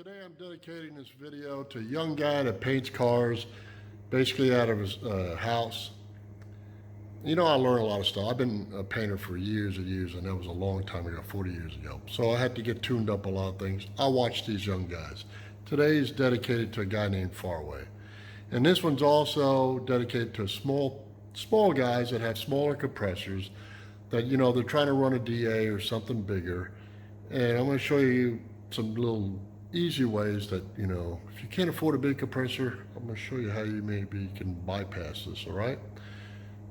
Today I'm dedicating this video to a young guy that paints cars, basically out of his house. You know, I learned a lot of stuff. I've been a painter for years and years, and that was a long time ago, 40 years ago. So I had to get tuned up a lot of things. I watched these young guys. Today is dedicated to a guy named Farway. And this one's also dedicated to small guys that have smaller compressors that, you know, they're trying to run a DA or something bigger. And I'm going to show you some little easy ways that, you know, if you can't afford a big compressor, I'm going to show you how you maybe can bypass this, all right?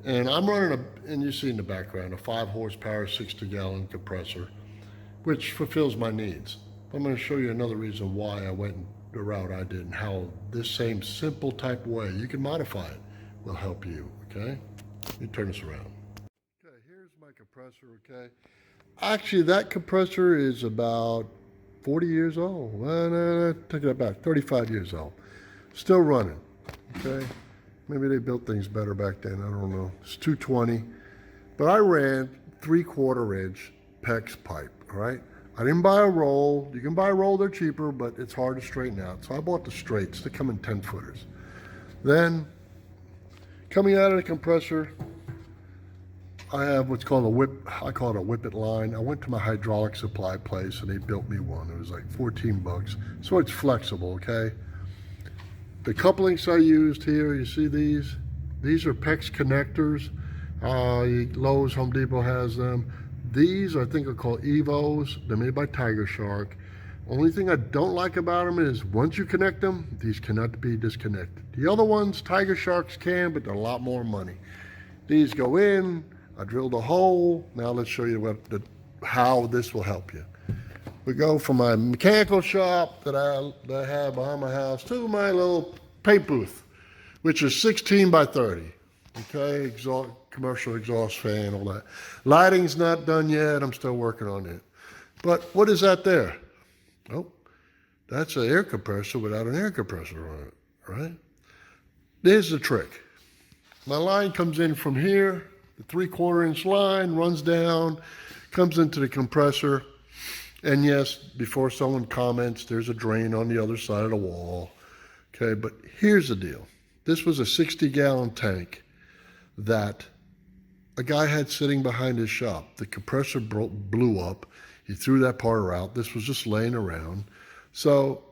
And I'm running and you see in the background, a 5 horsepower, 60-gallon compressor, which fulfills my needs. I'm going to show you another reason why I went the route I did and how this same simple type way, you can modify it, will help you, okay? Let me turn this around. Okay, here's my compressor, okay? Actually, that compressor is about 40 years old. Well, no, take that back, 35 years old. Still running, okay? Maybe they built things better back then, I don't know. It's 220, but I ran 3/4 inch PEX pipe, all right? I didn't buy a roll. You can buy a roll, they're cheaper, but it's hard to straighten out. So I bought the straights, they come in 10-footers. Then, coming out of the compressor, I have what's called a whip, I call it a whippet line. I went to my hydraulic supply place and they built me one. It was like 14 bucks. So it's flexible, okay? The couplings I used here, you see these? These are PEX connectors. Lowe's, Home Depot has them. These I think are called Evos. They're made by Tiger Shark. Only thing I don't like about them is once you connect them, these cannot be disconnected. The other ones, Tiger Sharks can, but they're a lot more money. These go in. I drilled a hole. Now let's show you how this will help you. We go from my mechanical shop that I have behind my house to my little paint booth, which is 16 by 30. Okay, commercial exhaust fan, all that. Lighting's not done yet. I'm still working on it. But what is that there? Oh, that's an air compressor without an air compressor on it, right? There's the trick. My line comes in from here. The 3/4 inch line runs down, comes into the compressor, and yes, before someone comments, there's a drain on the other side of the wall. Okay, but here's the deal. This was a 60-gallon tank that a guy had sitting behind his shop. The compressor blew up. He threw that part out. This was just laying around. So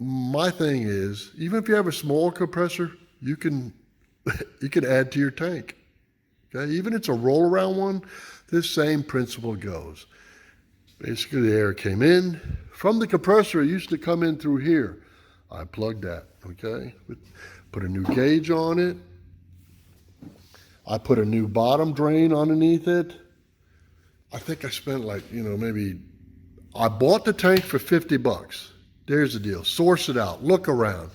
my thing is, even if you have a small compressor, you can add to your tank. Okay, even if it's a roll-around one, this same principle goes. Basically, the air came in. From the compressor, it used to come in through here. I plugged that, okay? Put a new gauge on it. I put a new bottom drain underneath it. I think I spent like, you know, maybe, I bought the tank for 50 bucks. There's the deal. Source it out. Look around.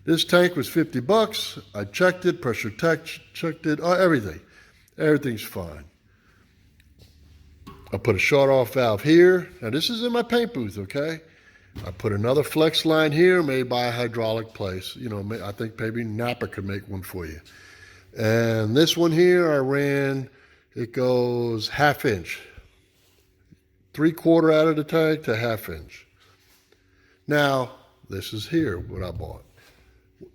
This tank was 50 bucks. I checked it, pressure tech checked it, everything. Everything's fine. I put a shut-off valve here. Now this is in my paint booth, okay? I put another flex line here made by a hydraulic place. You know, I think maybe Napa could make one for you. And this one here I ran, it goes 1/2 inch. 3/4 out of the tank to 1/2 inch. Now, this is here what I bought.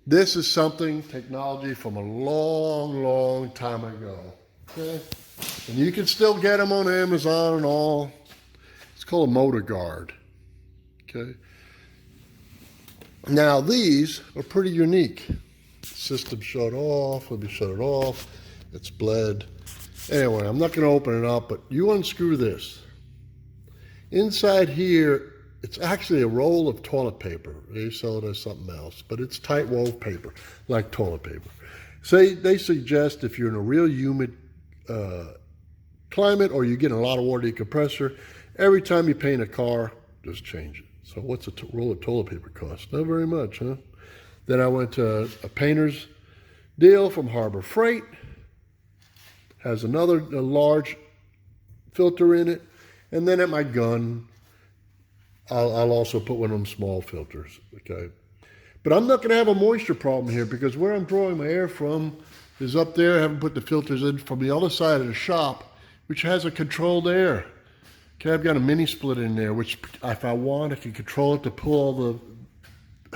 This is something, technology from a long, long time ago. Okay, and you can still get them on Amazon and all. It's called a motor guard. Okay. Now these are pretty unique. System shut off. Let me shut it off. It's bled. Anyway, I'm not going to open it up, but you unscrew this. Inside here, it's actually a roll of toilet paper. They sell it as something else, but it's tight wove paper, like toilet paper. So they suggest if you're in a real humid climate or you get a lot of water to your compressor, every time you paint a car, just change it. So what's a roll of toilet paper cost? Not very much, huh? Then I went to a painter's deal from Harbor Freight. Has a large filter in it. And then at my gun, I'll also put one of them small filters, okay? But I'm not gonna have a moisture problem here because where I'm drawing my air from is up there. I haven't put the filters in from the other side of the shop, which has a controlled air. Okay, I've got a mini split in there, which if I want, I can control it to pull all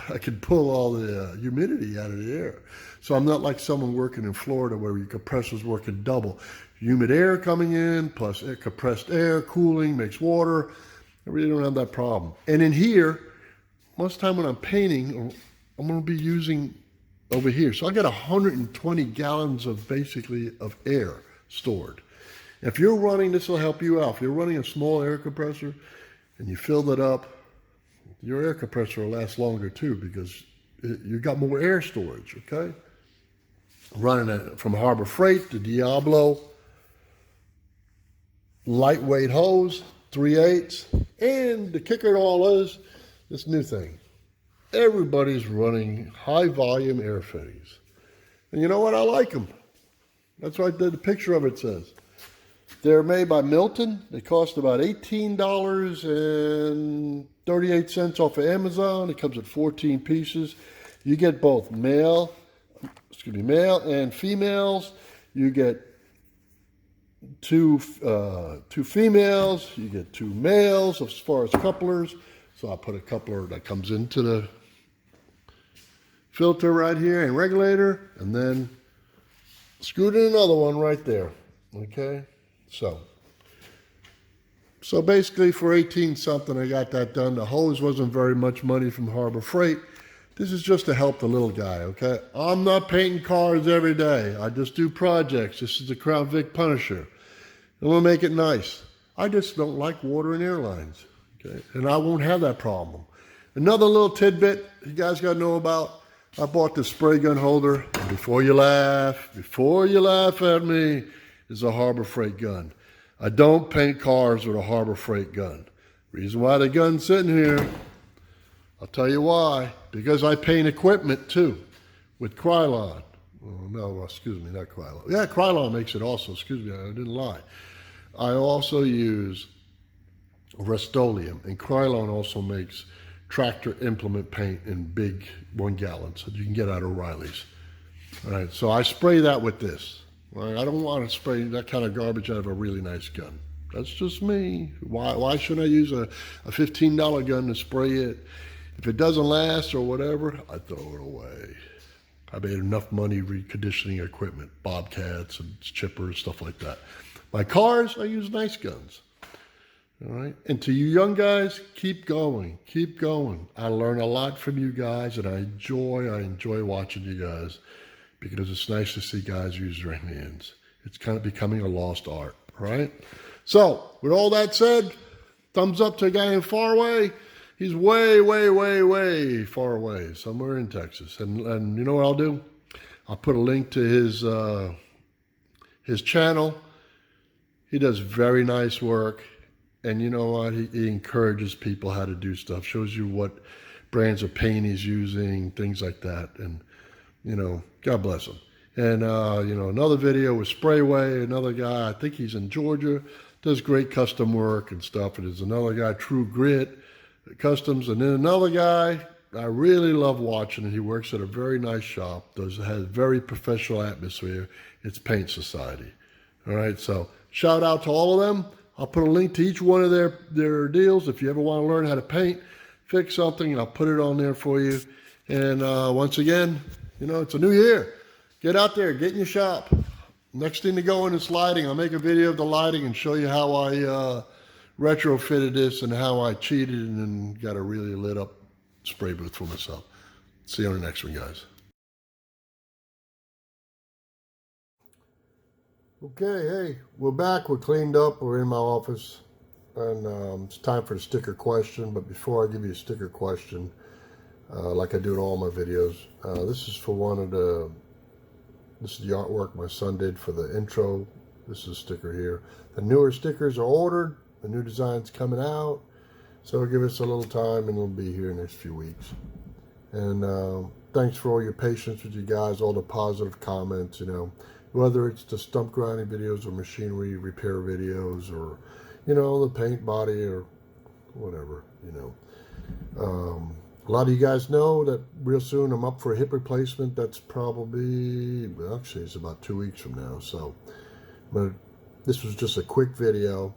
I can pull all the humidity out of the air. So I'm not like someone working in Florida where your compressor's working double. Humid air coming in, plus compressed air, cooling, makes water. I really don't have that problem. And in here, most of the time when I'm painting, I'm going to be using over here. So I got 120 gallons of basically of air stored. If you're running, this will help you out. If you're running a small air compressor and you fill it up, your air compressor will last longer too because you got more air storage, okay? Running it from Harbor Freight to Diablo, lightweight hose, 3/8, and the kicker to all is this new thing. Everybody's running high volume air fittings. And you know what? I like them. That's what the picture of it says. They're made by Milton. They cost about $18.38 off of Amazon. It comes with 14 pieces. You get both male and females. You get two females. You get 2 males as far as couplers. So I put a coupler that comes into the filter right here and regulator, and then screwed in another one right there. Okay, so basically for 18 something I got that done. The hose wasn't very much money from Harbor Freight. This is just to help the little guy, okay? I'm not painting cars every day. I just do projects. This is the Crown Vic Punisher. I'm gonna make it nice. I just don't like water in airlines, okay? And I won't have that problem. Another little tidbit you guys gotta know about, I bought this spray gun holder. And before you laugh at me, is a Harbor Freight gun. I don't paint cars with a Harbor Freight gun. Reason why the gun's sitting here, I'll tell you why. Because I paint equipment too, with Krylon. Oh, no, excuse me, not Krylon. Yeah, Krylon makes it also, excuse me, I didn't lie. I also use Rust-Oleum, and Krylon also makes tractor implement paint in big 1 gallons that you can get out of O'Reilly's. All right, so I spray that with this. All right, I don't want to spray that kind of garbage out of a really nice gun. That's just me. Why should I use a $15 gun to spray it? If it doesn't last or whatever, I throw it away. I made enough money reconditioning equipment, bobcats and chippers, stuff like that. My cars, I use nice guns. All right. And to you young guys, keep going. Keep going. I learn a lot from you guys, and I enjoy watching you guys because it's nice to see guys use their hands. It's kind of becoming a lost art, right? So, with all that said, thumbs up to a guy in far away. He's way, way, way, way far away, somewhere in Texas. And you know what I'll do? I'll put a link to his channel. He does very nice work. And you know what? He encourages people how to do stuff, shows you what brands of paint he's using, things like that. And, you know, God bless him. And, you know, another video with Sprayway, another guy, I think he's in Georgia, does great custom work and stuff. And there's another guy, True Grit Customs. And then another guy I really love watching, and he works at a very nice shop, has very professional atmosphere. It's Paint Society. All right, so shout out to all of them. I'll put a link to each one of their deals. If you ever want to learn how to paint, fix something, I'll put it on there for you. And once again, you know, it's a new year. Get out there, get in your shop. Next thing to go in is lighting. I'll make a video of the lighting and show you how I retrofitted this and how I cheated and got a really lit up spray booth for myself. See you on the next one, guys. Okay, hey, we're back. We're cleaned up. We're in my office. And it's time for the sticker question. But before I give you a sticker question, like I do in all my videos, this is for this is the artwork my son did for the intro. This is a sticker here. The newer stickers are ordered. The new design's coming out. So give us a little time and it'll be here in the next few weeks. And thanks for all your patience with you guys, all the positive comments, you know. Whether it's the stump grinding videos or machinery repair videos or, you know, the paint body or whatever, you know. A lot of you guys know that real soon I'm up for a hip replacement. That's probably, well, actually it's about 2 weeks from now. So, but this was just a quick video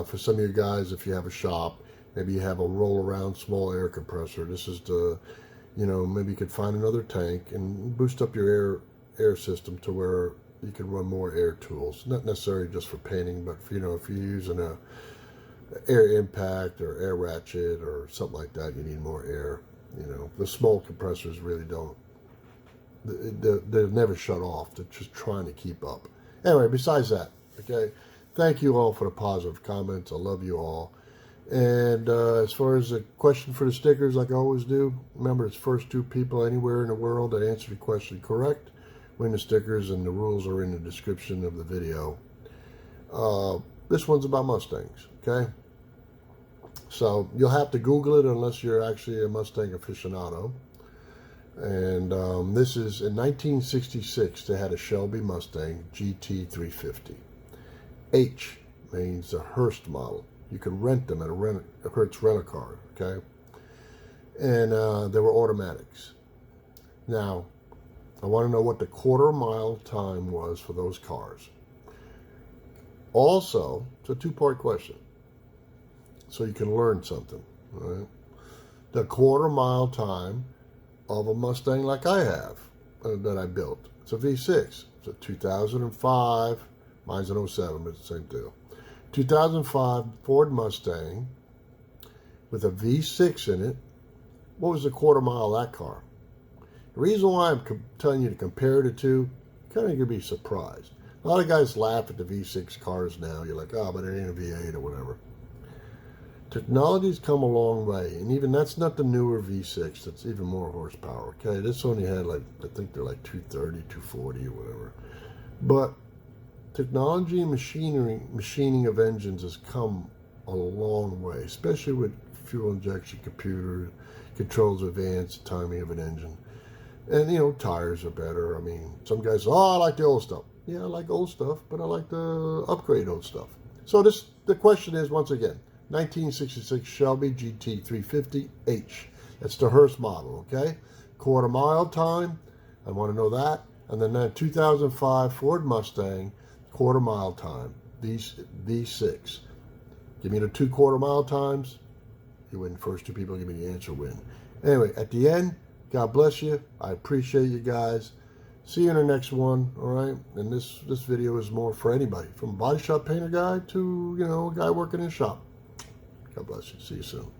for some of you guys if you have a shop Maybe you have a roll-around small air compressor. This is the, maybe you could find another tank and boost up your air system to where you can run more air tools. Not necessarily just for painting, but if you're using a air impact or air ratchet or something like that, you need more air. The small compressors really don't. They're never shut off. They're just trying to keep up. Anyway, besides that, okay, thank you all for the positive comments. I love you all. And as far as the question for the stickers, like I always do, remember it's first 2 people anywhere in the world that answer the question correct win the stickers, and the rules are in the description of the video. This one's about Mustangs, okay? So you'll have to Google it unless you're actually a Mustang aficionado. And this is in 1966. They had a Shelby Mustang GT350. H means the Hearst model. You could rent them at a Hertz rent-a-car, okay? And they were automatics. Now, I want to know what the quarter-mile time was for those cars. Also, it's a 2-part question, so you can learn something, all right? The quarter-mile time of a Mustang like I have, that I built. It's a V6. It's a 2005. Mine's an 07, but it's the same deal. 2005 Ford Mustang with a V6 in it. What was the quarter mile of that car? The reason why I'm telling you to compare the two, you're kind of going to be surprised. A lot of guys laugh at the V6 cars now. You're like, oh, but it ain't a V8 or whatever. Technology's come a long way, and even that's not the newer V6. That's even more horsepower. Okay, this only had I think they're like 230, 240 or whatever. But technology and machining of engines has come a long way, especially with fuel injection computer controls advanced timing of an engine. And tires are better. I mean, some guys say, oh, I like the old stuff. Yeah, I like old stuff, but I like to upgrade old stuff. So the question is, once again, 1966 Shelby GT350H. That's the Hearst model, okay? Quarter mile time, I want to know that. And then that 2005 Ford Mustang, quarter mile time, V6. Give me the 2 quarter mile times, you win. First 2 people give me the answer, win. Anyway, at the end, God bless you. I appreciate you guys. See you in the next one, all right? And this video is more for anybody, from body shop painter guy to, a guy working in a shop. God bless you. See you soon.